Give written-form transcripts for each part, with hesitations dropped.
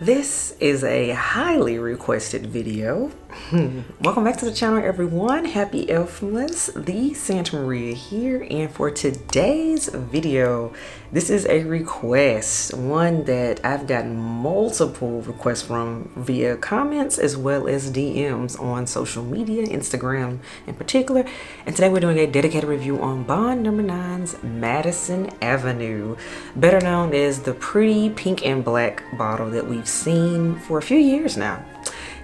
This is a highly requested video. Welcome back to the channel, everyone. Happy ElfMas, the Santa Maria here, and for today's video, this is a request, one that I've gotten multiple requests from via comments as well as DMs on social media, Instagram in particular. And today we're doing a dedicated review on Bond No. 9's Madison Avenue, better known as the pretty pink and black bottle that we've seen for a few years now.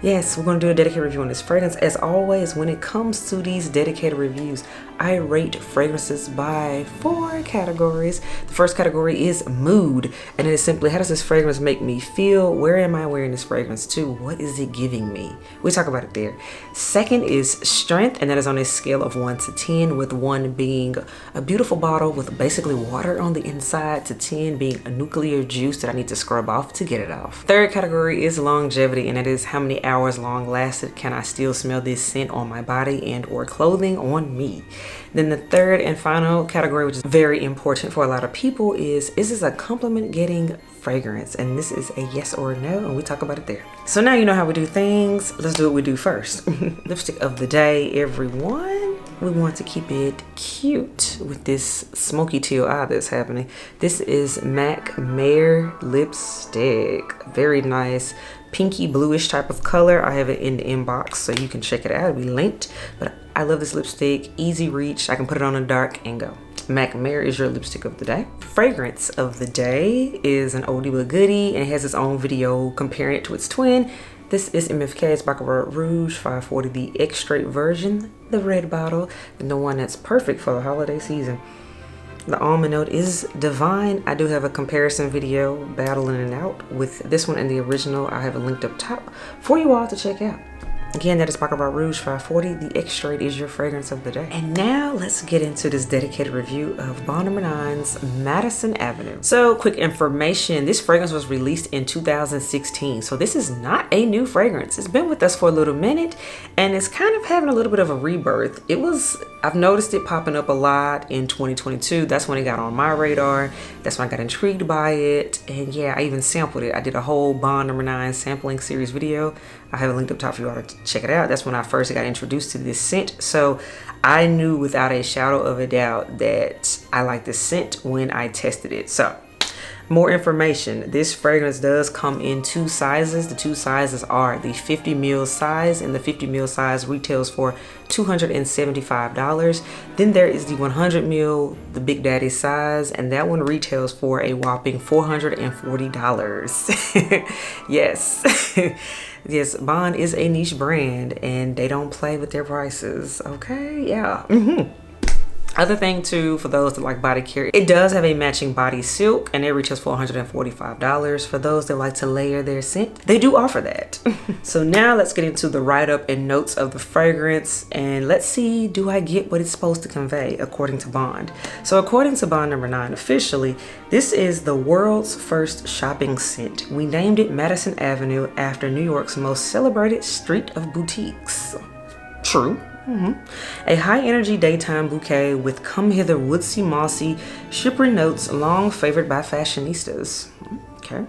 Yes, we're going to do a dedicated review on this fragrance. As always, when it comes to these dedicated reviews, I rate fragrances by 4 categories. The first category is mood, and it is simply, how does this fragrance make me feel? Where am I wearing this fragrance to? What is it giving me? We talk about it there. Second is strength, and that is on a scale of 1 to 10, with 1 being a beautiful bottle with basically water on the inside, to 10 being a nuclear juice that I need to scrub off to get it off. Third category is longevity, and that is how many hours long lasted can I still smell this scent on my body and or clothing on me. Then the third and final category, which is very important for a lot of people, is this a compliment getting fragrance? And this is a yes or a no, and we talk about it there. So now you know how we do things. Let's do what we do first. Lipstick of the day, everyone. We want to keep it cute with this smoky teal eye that's happening. This is MAC Mare lipstick. Very nice pinky bluish type of color. I have it in the inbox so you can check it out. It'll be linked. But I love this lipstick. Easy reach. I can put it on in the dark and go. MAC Mare is your lipstick of the day. Fragrance of the day is an oldie but goodie, and it has its own video comparing it to its twin. This is MFK's Baccarat Rouge 540, the Extrait version, the red bottle, and the one that's perfect for the holiday season. The almond note is divine. I do have a comparison video battling it out with this one and the original. I have it linked up top for you all to check out. Again, that is Baccarat Rouge 540. The Extrait is your fragrance of the day. And now let's get into this dedicated review of Bond No. 9's Madison Avenue. So quick information, this fragrance was released in 2016. So this is not a new fragrance. It's been with us for a little minute and it's kind of having a little bit of a rebirth. I've noticed it popping up a lot in 2022. That's when it got on my radar. That's when I got intrigued by it. And yeah, I even sampled it. I did a whole Bond No. 9 sampling series video. I have it linked up top for you all to check it out. That's when I first got introduced to this scent. So I knew without a shadow of a doubt that I liked this scent when I tested it. So more information. This fragrance does come in 2 sizes. The 2 sizes are the 50 ml size, and the 50 ml size retails for $275. Then there is the 100 ml, the Big Daddy size, and that one retails for a whopping $440. Yes. Yes, Bond is a niche brand and they don't play with their prices. Okay, yeah. Other thing too, for those that like body care, it does have a matching body silk and it retails for $145. For those that like to layer their scent, they do offer that. So now let's get into the write-up and notes of the fragrance, and let's see, do I get what it's supposed to convey according to Bond? So according to Bond No. 9 officially, this is the world's first shopping scent. We named it Madison Avenue after New York's most celebrated street of boutiques. True. A high-energy daytime bouquet with come hither woodsy, mossy, shippery notes long favored by fashionistas. Okay.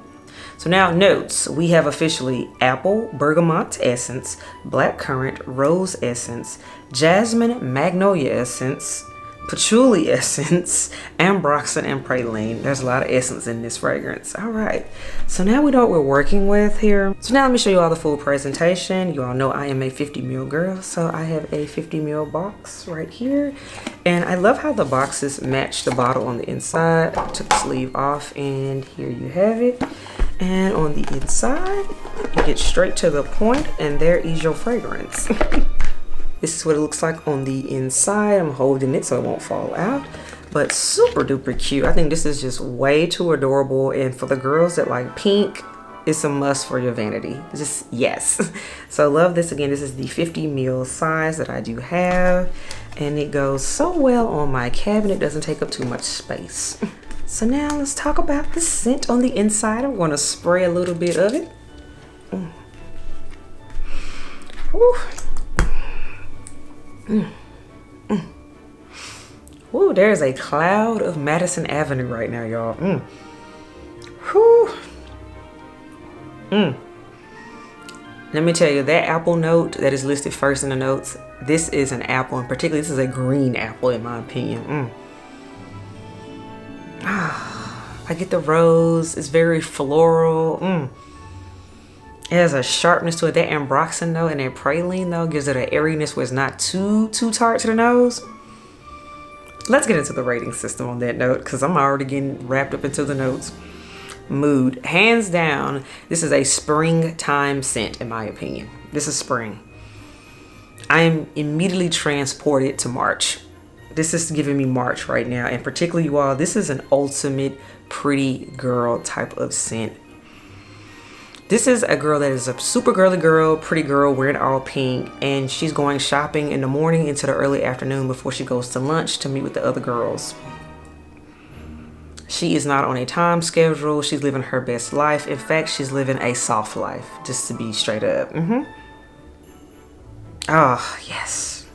So now notes, we have officially apple, bergamot essence, blackcurrant, rose essence, jasmine, magnolia essence, patchouli essence, ambroxan, and praline. There's a lot of essence in this fragrance. All right, so now we know what we're working with here. So now let me show you all the full presentation. You all know I am a 50 ml girl, so I have a 50 ml box right here. And I love how the boxes match the bottle on the inside. I took the sleeve off and here you have it. And on the inside, you get straight to the point and there is your fragrance. This is what it looks like on the inside. I'm holding it so it won't fall out, but super duper cute. I think this is just way too adorable. And for the girls that like pink, it's a must for your vanity. Just yes. So I love this. Again, this is the 50 ml size that I do have, and it goes so well on my cabinet. Doesn't take up too much space. So now let's talk about the scent on the inside. I'm going to spray a little bit of it. Woo. Ooh, there's a cloud of Madison Avenue right now, y'all. Whew. Let me tell you, that apple note that is listed first in the notes, this is an apple, and particularly this is a green apple in my opinion. I get the rose. It's very floral. It has a sharpness to it. That ambroxan note and that praline though gives it an airiness where it's not too tart to the nose. Let's get into the rating system on that note, because I'm already getting wrapped up into the notes. Mood, hands down, this is a springtime scent in my opinion. This is spring. I am immediately transported to March. This is giving me March right now, and particularly you all, this is an ultimate pretty girl type of scent. This is a girl that is a super girly girl, pretty girl, wearing all pink, and she's going shopping in the morning into the early afternoon before she goes to lunch to meet with the other girls. She is not on a time schedule. She's living her best life. In fact, she's living a soft life, just to be straight up. Oh, yes.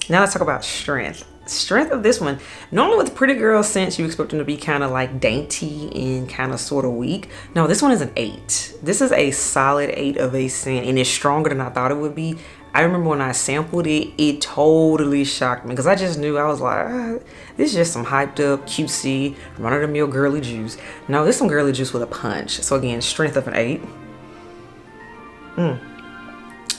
Now let's talk about strength. Strength of this one. Normally with pretty girl scents, you expect them to be kind of like dainty and kind of sort of weak. No, this one is an 8. This is a solid 8 of a scent, and it's stronger than I thought it would be. I remember when I sampled it, it totally shocked me, because I just knew, I was like, this is just some hyped up, cutesy, run-of-the-mill girly juice. No, this is some girly juice with a punch. So again, strength of an 8.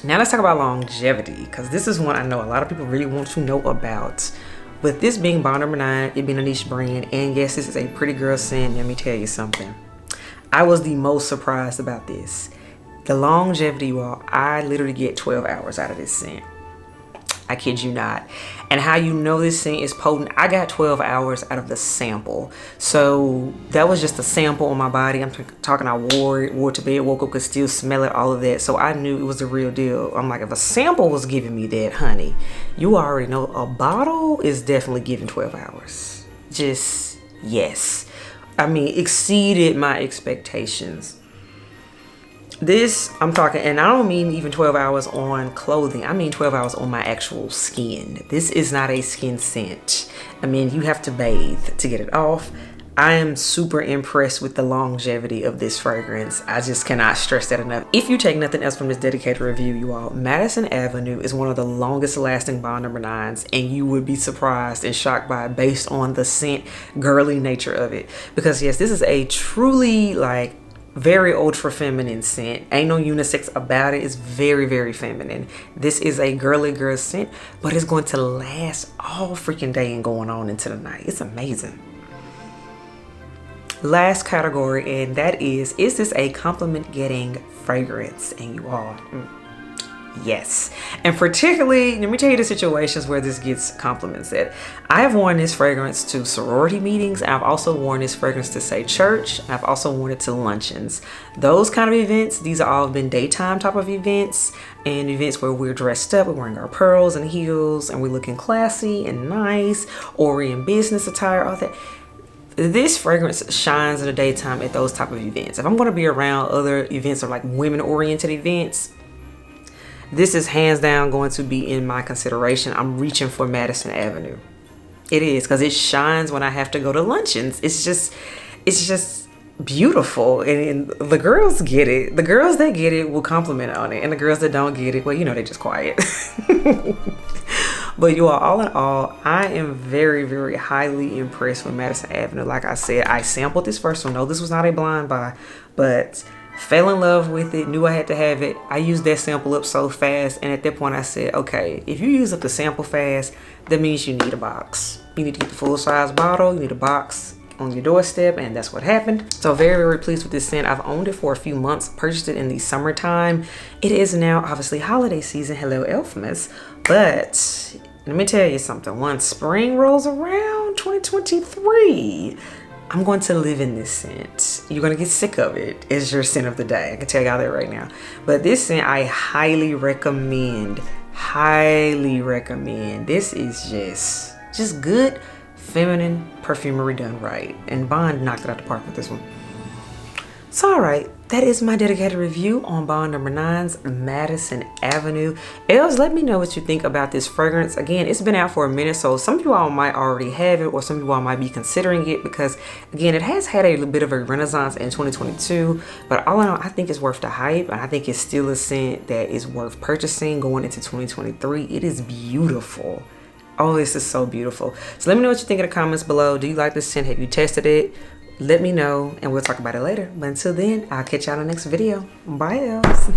Now let's talk about longevity, because this is one I know a lot of people really want to know about. With this being bond number 9, it being a niche brand, and yes, this is a pretty girl scent, let me tell you something. I was the most surprised about this. The longevity, you all, I literally get 12 hours out of this scent. I kid you not. And how you know this scent is potent, I got 12 hours out of the sample. So that was just a sample on my body. I'm talking, I wore it to bed, woke up, could still smell it, all of that. So I knew it was the real deal. I'm like, if a sample was giving me that, honey, you already know a bottle is definitely giving 12 hours. Just, yes. I mean, exceeded my expectations. This, I'm talking, and I don't mean even 12 hours on clothing. I mean 12 hours on my actual skin. This is not a skin scent. I mean, you have to bathe to get it off. I am super impressed with the longevity of this fragrance. I just cannot stress that enough. If you take nothing else from this dedicated review, you all, Madison Avenue is one of the longest lasting bond number 9s, and you would be surprised and shocked by it based on the scent girly nature of it. Because yes, this is a truly like very ultra feminine scent. Ain't no unisex about it. It's very, very feminine. This is a girly girl scent, but it's going to last all freaking day and going on into the night. It's amazing. Last category, and that is this a compliment getting fragrance? And you all, yes. And particularly, let me tell you the situations where this gets compliments at. I have worn this fragrance to sorority meetings. I've also worn this fragrance to, say, church. I've also worn it to luncheons. Those kind of events, these are all been daytime type of events, and events where we're dressed up, we're wearing our pearls and heels, and we're looking classy and nice, or we're in business attire, all that. This fragrance shines in the daytime at those type of events. If I'm going to be around other events or like women-oriented events, this is hands down going to be in my consideration. I'm reaching for Madison Avenue. It is, because it shines when I have to go to luncheons. It's just beautiful, and the girls get it. The girls that get it will compliment on it, and the girls that don't get it, well, you know, they just quiet. But you all in all, I am very, very highly impressed with Madison Avenue. Like I said, I sampled this first one. No, this was not a blind buy, but fell in love with it, knew I had to have it. I used that sample up so fast, and at that point I said, okay, if you use up the sample fast, that means you need a box. You need to get the full-size bottle, you need a box on your doorstep, and that's what happened. So very, very pleased with this scent. I've owned it for a few months, purchased it in the summertime. It is now obviously holiday season. Hello, ElfMas. But let me tell you something. Once spring rolls around, 2023, I'm going to live in this scent. You're going to get sick of it. It's your scent of the day. I can tell y'all that right now. But this scent, I highly recommend. Highly recommend. This is just good feminine perfumery done right. And Bond knocked it out the park with this one. So all right, that is my dedicated review on bond number 9's Madison Avenue. Elves, let me know what you think about this fragrance. Again, it's been out for a minute, so some of you all might already have it, or some of you all might be considering it, because again, it has had a little bit of a renaissance in 2022, but all in all, I think it's worth the hype, and I think it's still a scent that is worth purchasing going into 2023. It is beautiful. Oh, this is so beautiful. So let me know what you think in the comments below. Do you like this scent? Have you tested it? Let me know, and we'll talk about it later. But until then, I'll catch y'all in the next video. Bye, elves.